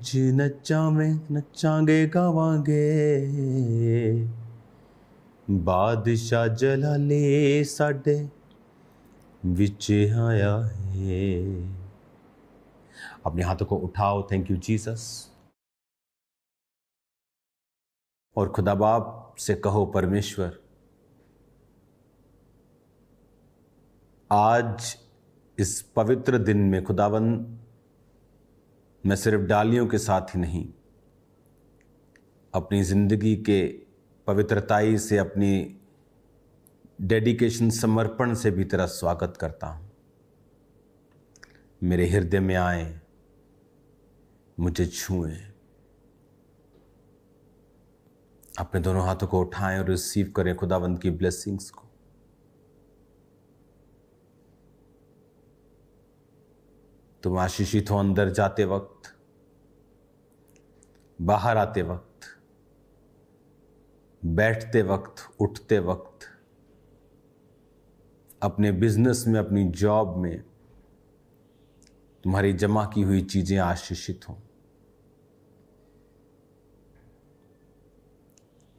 विच नचावें नचांगे गावांगे, बादशाह जलाले साडे विच आया है। अपने हाथों को उठाओ, थैंक यू जीसस। और खुदा बाप से कहो, परमेश्वर आज इस पवित्र दिन में खुदावन, मैं सिर्फ डालियों के साथ ही नहीं, अपनी जिंदगी के पवित्रताई से, अपनी डेडिकेशन, समर्पण से भी तेरा स्वागत करता हूं। मेरे हृदय में आए, मुझे छुएं। अपने दोनों हाथों को उठाएं और रिसीव करें खुदावंद की ब्लेसिंग्स को। तुम आशीषित हो अंदर जाते वक्त, बाहर आते वक्त, बैठते वक्त, उठते वक्त, अपने बिजनेस में, अपनी जॉब में तुम्हारी जमा की हुई चीजें आशीषित हों।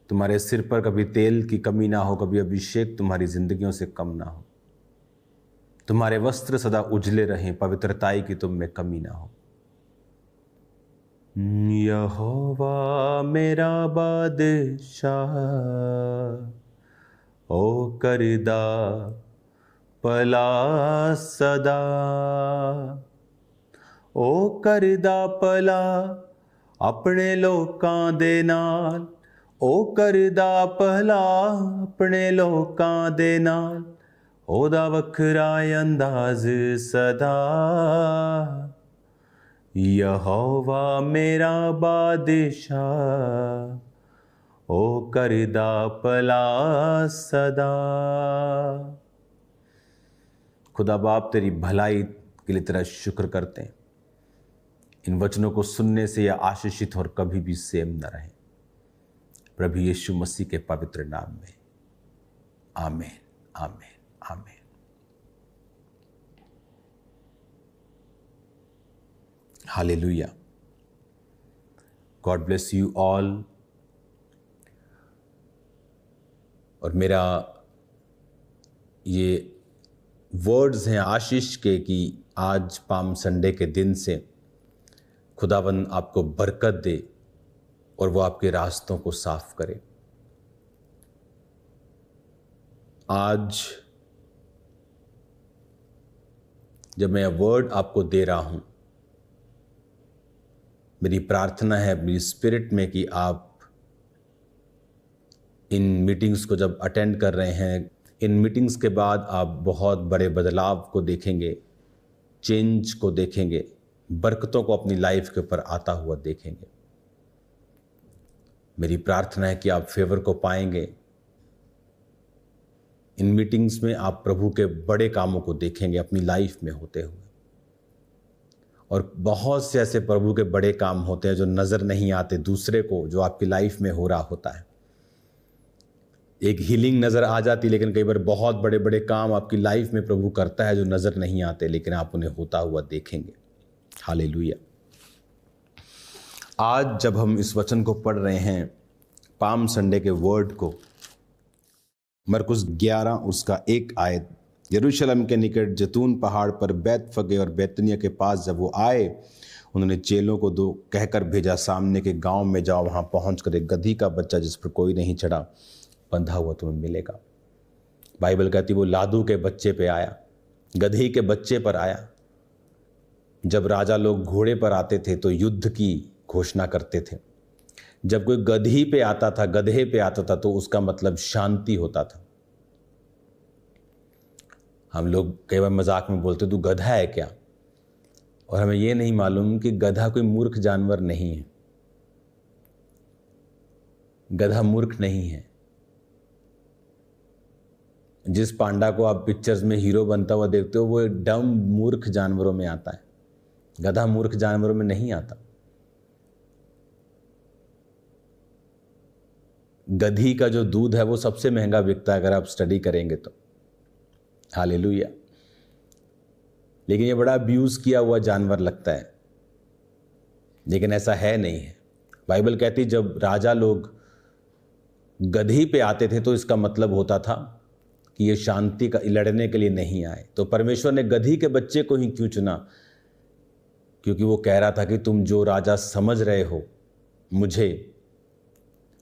तुम्हारे सिर पर कभी तेल की कमी ना हो, कभी अभिषेक तुम्हारी जिंदगियों से कम ना हो। तुम्हारे वस्त्र सदा उजले रहें, पवित्रताई की तुम में कमी ना हो। यहोवा मेरा बादशाह, ओ करदा भला सदा, ओ करदा भला अपने लोकां दे नाल, ओ करदा भला अपने लोकां दे नाल, ओदा वखरा अंदाज सदा। यहोवा मेरा बादशाह, ओ करदा भला सदा। खुदा बाप तेरी भलाई के लिए तेरा शुक्र करते हैं। इन वचनों को सुनने से यह आशीषित और कभी भी सेम न रहे, प्रभु यीशु मसीह के पवित्र नाम में, आमीन, आमीन, आमीन। Hallelujah. God bless you all. और मेरा ये वर्ड्स हैं आशीष के कि आज पाम संडे के दिन से खुदावन आपको बरकत दे और वो आपके रास्तों को साफ करे। आज जब मैं वर्ड आपको दे रहा हूं, मेरी प्रार्थना है मेरी स्पिरिट में कि आप इन मीटिंग्स को जब अटेंड कर रहे हैं, इन मीटिंग्स के बाद आप बहुत बड़े बदलाव को देखेंगे, चेंज को देखेंगे, बरकतों को अपनी लाइफ के ऊपर आता हुआ देखेंगे। मेरी प्रार्थना है कि आप फेवर को पाएंगे। इन मीटिंग्स में आप प्रभु के बड़े कामों को देखेंगे अपनी लाइफ में होते हुए। और बहुत से ऐसे प्रभु के बड़े काम होते हैं जो नजर नहीं आते दूसरे को, जो आपकी लाइफ में हो रहा होता है। एक हीलिंग नजर आ जाती, लेकिन कई बार बहुत बड़े बड़े काम आपकी लाइफ में प्रभु करता है जो नजर नहीं आते, लेकिन आप उन्हें होता हुआ देखेंगे। हालेलुया। आज जब हम इस वचन को पढ़ रहे हैं, पाम संडे के वर्ड को, मरकुस 11 उसका 1 आयत, यरूशलेम के निकट जैतून पहाड़ पर बैतफगे और बैतनिया के पास जब वो आए, उन्होंने चेलों को 2 कहकर भेजा, सामने के गांव में जाओ, वहां पहुंचकर एक गधी का बच्चा जिस पर कोई नहीं चढ़ा बंधा हुआ तुम्हें मिलेगा। बाइबल कहती वो लादू के बच्चे पे आया, गधी के बच्चे पर आया। जब राजा लोग घोड़े पर आते थे तो युद्ध की घोषणा करते थे। जब कोई गधी पे आता था, गधे पे आता था, तो उसका मतलब शांति होता था। हम लोग कई बार मजाक में बोलते तू गधा है क्या, और हमें यह नहीं मालूम कि गधा कोई मूर्ख जानवर नहीं है। गधा मूर्ख नहीं है। जिस पांडा को आप पिक्चर्स में हीरो बनता हुआ देखते हो, वो डम मूर्ख जानवरों में आता है। गधा मूर्ख जानवरों में नहीं आता। गधी का जो दूध है वो सबसे महंगा बिकता है अगर आप स्टडी करेंगे तो। हालेलुया। लेकिन ये बड़ा अब्यूज किया हुआ जानवर लगता है। लेकिन ऐसा है नहीं है। बाइबल कहती जब राजा लोग गधी पे आते थे तो इसका मतलब होता था कि ये शांति का लड़ने के लिए नहीं आए। तो परमेश्वर ने गधी के बच्चे को ही क्यों चुना? क्योंकि वो कह रहा था कि तुम जो राजा समझ रहे हो मुझे,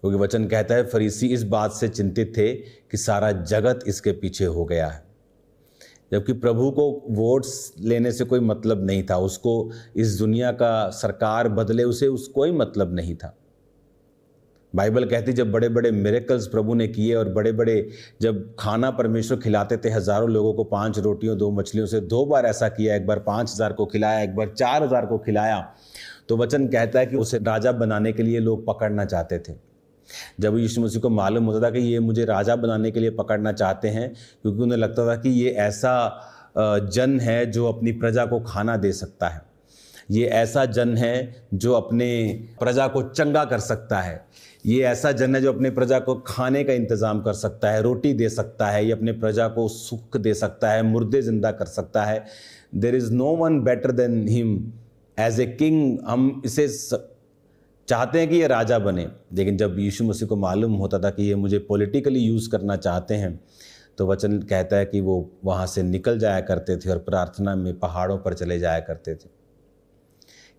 क्योंकि वचन कहता है फरीसी इस बात से चिंतित थे कि सारा जगत इसके पीछे हो गया है, जबकि प्रभु को वोट्स लेने से कोई मतलब नहीं था, उसको इस दुनिया का सरकार बदले उसे कोई मतलब नहीं था। बाइबल कहती जब बड़े बड़े मिरेकल्स प्रभु ने किए और बड़े बड़े जब खाना परमेश्वर खिलाते थे हजारों लोगों को 5 रोटियों 2 मछलियों से, 2 बार ऐसा किया, एक बार 5000 को खिलाया, एक बार 4000 को खिलाया, तो वचन कहता है कि उसे राजा बनाने के लिए लोग पकड़ना चाहते थे। जब यीशु मसीह को मालूम होता था कि ये मुझे राजा बनाने के लिए पकड़ना चाहते हैं, क्योंकि उन्हें लगता था कि ये ऐसा जन है जो अपनी प्रजा को खाना दे सकता है, ये ऐसा जन है जो अपने प्रजा को चंगा कर सकता है, ये ऐसा जन है जो अपने प्रजा को खाने का इंतज़ाम कर सकता है, रोटी दे सकता है, ये अपने प्रजा को सुख दे सकता है, मुर्दे जिंदा कर सकता है। There is no one better than him as a king. हम इसे चाहते हैं कि ये राजा बने, लेकिन जब यीशु मसीह को मालूम होता था कि ये मुझे पॉलिटिकली यूज़ करना चाहते हैं, तो वचन कहता है कि वो वहाँ से निकल जाया करते थे और प्रार्थना में पहाड़ों पर चले जाया करते थे।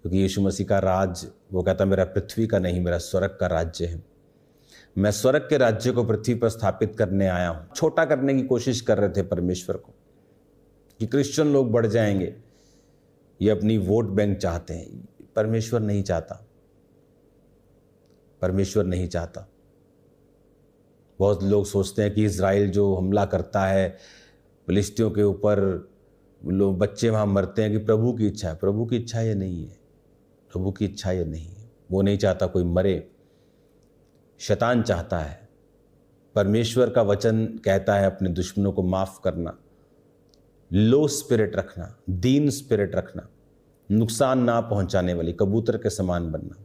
क्योंकि यीशु मसीह का राज, वो कहता मेरा पृथ्वी का नहीं, मेरा स्वर्ग का राज्य है। मैं स्वर्ग के राज्य को पृथ्वी पर स्थापित करने आया हूँ। छोटा करने की कोशिश कर रहे थे परमेश्वर को कि क्रिश्चियन लोग बढ़ जाएंगे, ये अपनी वोट बैंक चाहते हैं। परमेश्वर नहीं चाहता, परमेश्वर नहीं चाहता। बहुत लोग सोचते हैं कि इज़राइल जो हमला करता है फिलिस्तियों के ऊपर, लोग बच्चे वहाँ मरते हैं कि प्रभु की इच्छा है। प्रभु की इच्छा ये नहीं है, प्रभु की इच्छा ये नहीं है। वो नहीं चाहता कोई मरे, शैतान चाहता है। परमेश्वर का वचन कहता है अपने दुश्मनों को माफ़ करना, लो स्पिरिट रखना, दीन स्पिरिट रखना, नुकसान ना पहुंचाने वाली, कबूतर के समान बनना,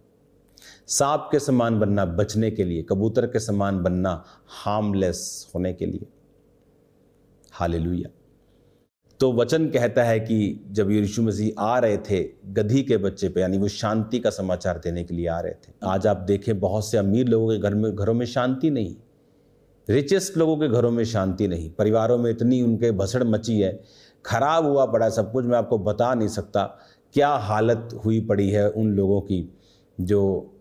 सांप के समान बनना बचने के लिए, कबूतर के समान बनना हार्मलेस होने के लिए। हालेलुया। तो वचन कहता है कि जब यीशु मसीह आ रहे थे गधी के बच्चे पे, यानी वो शांति का समाचार देने के लिए आ रहे थे। आज आप देखें बहुत से अमीर लोगों के घरों में शांति नहीं, रिचेस्ट लोगों के घरों में शांति नहीं, परिवारों में इतनी उनके भसड़ मची है, खराब हुआ पड़ा सब कुछ। मैं आपको बता नहीं सकता क्या हालत हुई पड़ी है उन लोगों की जो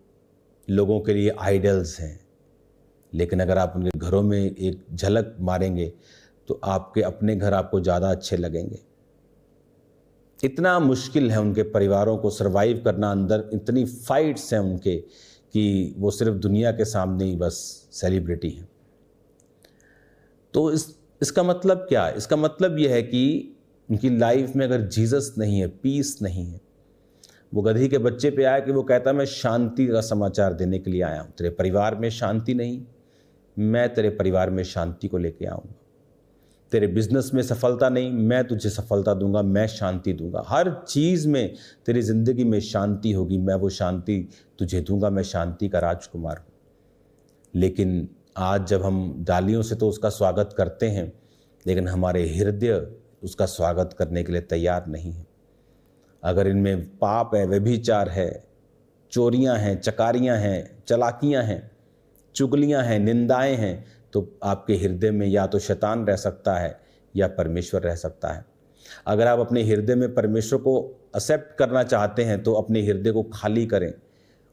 लोगों के लिए आइडल्स हैं। लेकिन अगर आप उनके घरों में एक झलक मारेंगे तो आपके अपने घर आपको ज़्यादा अच्छे लगेंगे। इतना मुश्किल है उनके परिवारों को सरवाइव करना, अंदर इतनी फाइट्स हैं उनके कि वो सिर्फ दुनिया के सामने ही बस सेलिब्रिटी हैं। तो इसका मतलब क्या है? इसका मतलब यह है कि उनकी लाइफ में अगर जीसस नहीं है, पीस नहीं है। वो गधी के बच्चे पे आया कि वो कहता मैं शांति का समाचार देने के लिए आया हूँ। तेरे परिवार में शांति नहीं, मैं तेरे परिवार में शांति को लेके आऊँगा। तेरे बिजनेस में सफलता नहीं, मैं तुझे सफलता दूंगा, मैं शांति दूंगा। हर चीज़ में तेरी ज़िंदगी में शांति होगी, मैं वो शांति तुझे दूंगा। मैं शांति का राजकुमार हूँ। लेकिन आज जब हम डालियों से तो उसका स्वागत करते हैं, लेकिन हमारे हृदय उसका स्वागत करने के लिए तैयार नहीं है। अगर इनमें पाप है, व्यभिचार है, चोरियां हैं, चकारियां हैं, चलाकियां हैं, चुगलियां हैं, निंदाएं हैं, तो आपके हृदय में या तो शैतान रह सकता है या परमेश्वर रह सकता है। अगर आप अपने हृदय में परमेश्वर को एक्सेप्ट करना चाहते हैं तो अपने हृदय को खाली करें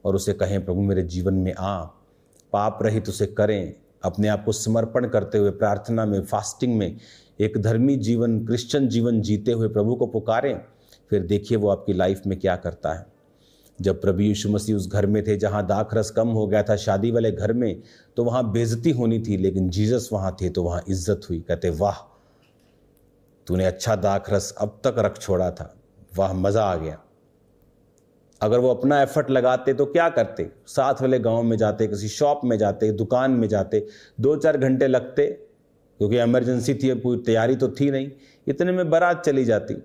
और उसे कहें प्रभु मेरे जीवन में आ, पाप रहित उसे करें। अपने आप को समर्पण करते हुए प्रार्थना में, फास्टिंग में एक धर्मी जीवन, क्रिश्चियन जीवन जीते हुए प्रभु को पुकारें। फिर देखिए वो आपकी लाइफ में क्या करता है। जब प्रभु यीशु मसीह उस घर में थे जहाँ दाखरस कम हो गया था, शादी वाले घर में, तो वहाँ बेइज्जती होनी थी, लेकिन जीसस वहाँ थे तो वहाँ इज्जत हुई। कहते वाह तूने अच्छा दाखरस अब तक रख छोड़ा था, वाह मज़ा आ गया। अगर वो अपना एफर्ट लगाते तो क्या करते? साथ वाले गांव में जाते, किसी शॉप में जाते, दुकान में जाते, 2-4 घंटे लगते, क्योंकि इमरजेंसी थी, पूरी तैयारी तो थी नहीं, इतने में बारात चली जाती।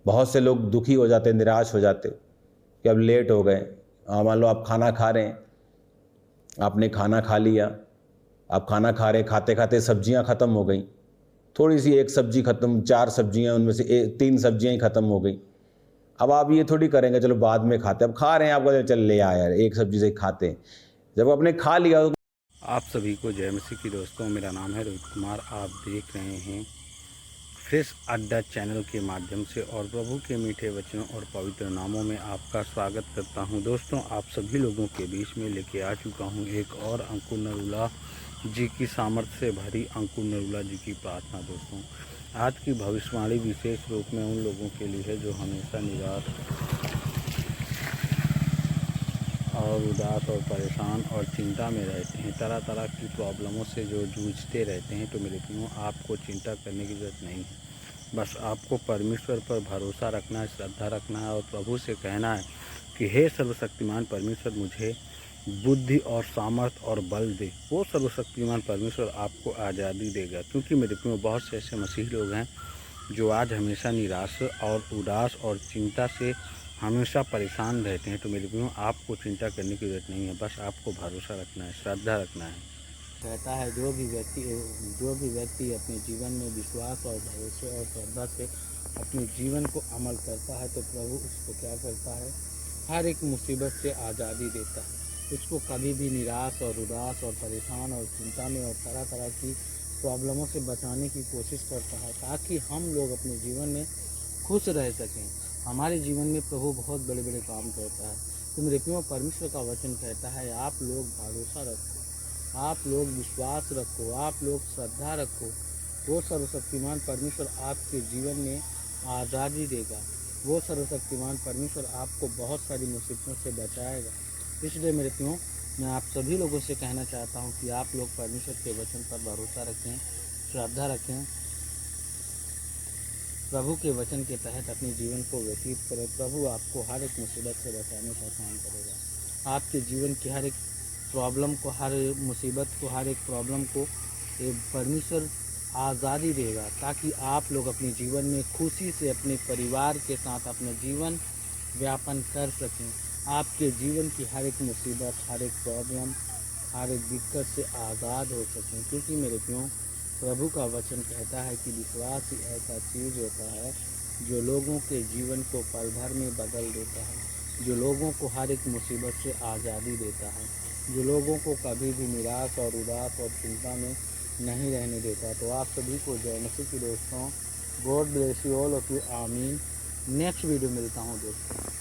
बहुत से लोग दुखी हो जाते, निराश हो जाते कि अब लेट हो गए। मान लो आप खाना खा रहे हैं, आपने खाना खा लिया, आप खाना खा रहे, खाते खाते सब्जियां ख़त्म हो गई, थोड़ी सी एक सब्जी ख़त्म, 4 सब्जियां, उनमें से 3 सब्जियां ही ख़त्म हो गई। अब आप ये थोड़ी करेंगे चलो बाद में खाते, अब खा रहे हैं, आपको चल ले आया यार एक सब्जी से खाते हैं, जब आपने खा लिया तो। आप सभी को जय मसीह की दोस्तों, मेरा नाम है रोहित कुमार। आप देख रहे हैं फ्रेश अड्डा चैनल के माध्यम से और प्रभु के मीठे वचनों और पवित्र नामों में आपका स्वागत करता हूं। दोस्तों, आप सभी लोगों के बीच में लेके आ चुका हूं एक और अंकुर नरूला जी की सामर्थ्य से भरी अंकुर नरूला जी की प्रार्थना। दोस्तों, आज की भविष्यवाणी विशेष रूप में उन लोगों के लिए है जो हमेशा निराश और उदास और परेशान और चिंता में रहते हैं, तरह तरह की प्रॉब्लमों से जो जूझते रहते हैं। तो मेरे प्रियो, आपको चिंता करने की ज़रूरत नहीं है। बस आपको परमेश्वर पर भरोसा रखना है, श्रद्धा रखना है और प्रभु से कहना है कि हे सर्वशक्तिमान परमेश्वर, मुझे बुद्धि और सामर्थ और बल दे। वो सर्वशक्तिमान परमेश्वर आपको आज़ादी देगा, क्योंकि मेरे प्रियो बहुत से ऐसे मसीही लोग हैं जो आज हमेशा निराश और उदास और चिंता से हमेशा परेशान रहते हैं। तो मेरे प्रियो, आपको चिंता करने की ज़रूरत नहीं है, बस आपको भरोसा रखना है, श्रद्धा रखना है। कहता है जो भी व्यक्ति अपने जीवन में विश्वास और भरोसे और श्रद्धा से अपने जीवन को अमल करता है, तो प्रभु उसको क्या करता है, हर एक मुसीबत से आज़ादी देता है। उसको कभी भी निराश और उदास और परेशान और चिंता में और तरह तरह की प्रॉब्लमों से बचाने की कोशिश करता है, ताकि हम लोग अपने जीवन में खुश रह सकें। हमारे जीवन में प्रभु बहुत बड़े बड़े काम करता है। तो मेरे प्रियो, परमेश्वर का वचन कहता है आप लोग भरोसा रखो, आप लोग विश्वास रखो, आप लोग श्रद्धा रखो। वो सर्वशक्तिमान परमेश्वर आपके जीवन में आज़ादी देगा। वो सर्वशक्तिमान परमेश्वर आपको बहुत सारी मुसीबतों से बचाएगा। इसलिए मेरे प्रियो, मैं आप सभी लोगों से कहना चाहता हूँ कि आप लोग परमेश्वर के वचन पर भरोसा रखें, श्रद्धा रखें, प्रभु के वचन के तहत अपने जीवन को व्यतीत करें। प्रभु आपको हर एक मुसीबत से बचाने का काम करेगा। आपके जीवन की हर एक प्रॉब्लम को, हर मुसीबत को, हर एक प्रॉब्लम को परमेश्वर आज़ादी देगा, ताकि आप लोग अपने जीवन में खुशी से अपने परिवार के साथ अपना जीवन व्यापन कर सकें। आपके जीवन की हर एक मुसीबत, हर एक प्रॉब्लम, हर एक दिक्कत से आज़ाद हो सकें। क्योंकि मेरे प्रियो, प्रभु का वचन कहता है कि विश्वास ही ऐसा चीज़ होता है जो लोगों के जीवन को पल भर में बदल देता है, जो लोगों को हर एक मुसीबत से आज़ादी देता है, जो लोगों को कभी भी निराश और उदास और चिंता में नहीं रहने देता। तो आप सभी को जय मसीह की दोस्तों। God bless you all of you. आमीन। नेक्स्ट वीडियो मिलता हूँ दोस्तों।